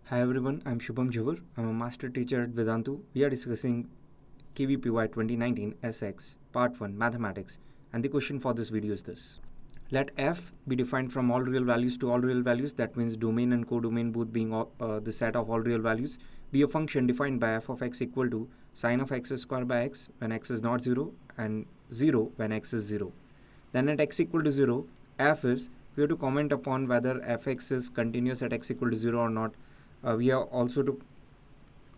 Hi everyone, I'm Shubham. I'm a master teacher at Vedantu. We are discussing KVPY 2019 SX Part 1 Mathematics, and the question for this video is this. Let f be defined from all real values to all real values, that means domain and codomain both being the set of all real values, be a function defined by f of x equal to sine of x squared by x when x is not 0 and 0 when x is 0. Then at x equal to 0, f is, we have to comment upon whether fx is continuous at x equal to 0 or not. We have also to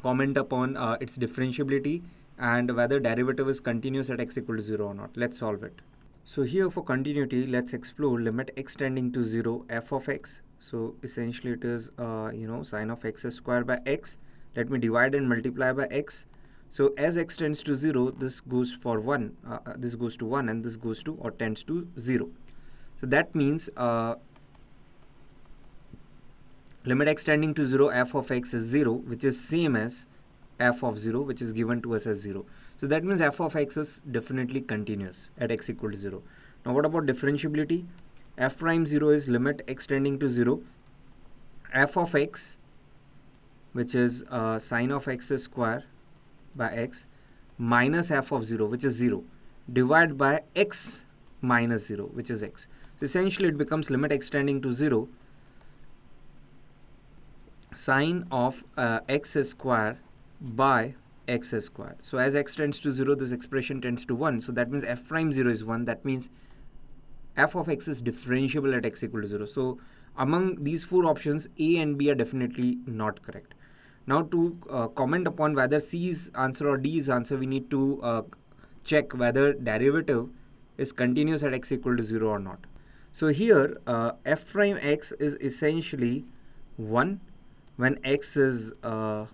comment upon its differentiability and whether derivative is continuous at x equal to 0 or not. Let's solve it. So here for continuity, let's explore limit x tending to 0 f of x. So essentially it is sine of x squared by x. Let me divide and multiply by x. So as x tends to 0, this goes for 1, this goes to 1 and this goes to or tends to 0. So that means limit x tending to 0 f of x is 0, which is same as f of 0, which is given to us as 0. So that means f of x is definitely continuous at x equal to 0. Now what about differentiability? F prime 0 is limit x tending to 0 f of x, which is sine of x square by x minus f of 0, which is 0, divided by x minus 0, which is x. So essentially it becomes limit x tending to 0 sine of x square by x square. So as x tends to 0, this expression tends to 1. So that means f prime 0 is 1. That means f of x is differentiable at x equal to 0. So among these four options, A and B are definitely not correct. Now to comment upon whether C's answer or D's answer, we need to check whether derivative is continuous at x equal to 0 or not. So here f prime x is essentially 1 when x is 0,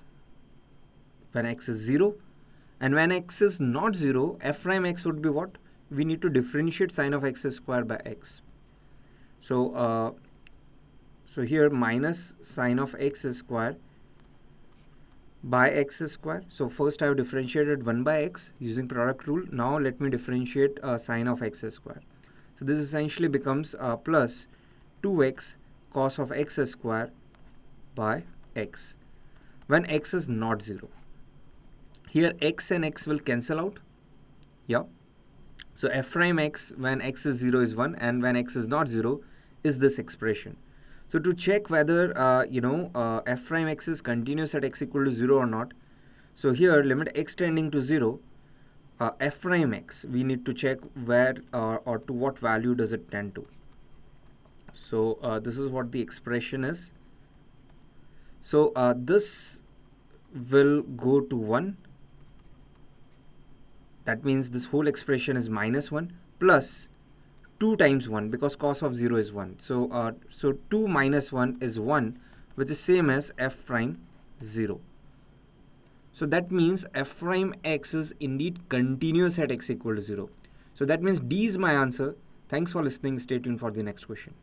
and when x is not 0, f prime x would be what? We need to differentiate sine of x square by x. So here minus sine of x square by x square. So first I have differentiated 1 by x using product rule. Now let me differentiate sine of x square. So this essentially becomes plus 2x cos of x square by x when x is not 0. Here x and x will cancel out. Yeah. So f prime x when x is 0 is 1 and when x is not 0 is this expression. So to check whether f prime x is continuous at x equal to 0 or not, so here limit x tending to 0 f prime x, we need to check where or to what value does it tend to. So this is what the expression is. So this will go to 1. That means this whole expression is minus 1 plus 2 times 1 because cos of 0 is 1. So 2 minus 1 is 1, which is same as f prime 0. So that means f prime x is indeed continuous at x equal to 0. So that means D is my answer. Thanks for listening. Stay tuned for the next question.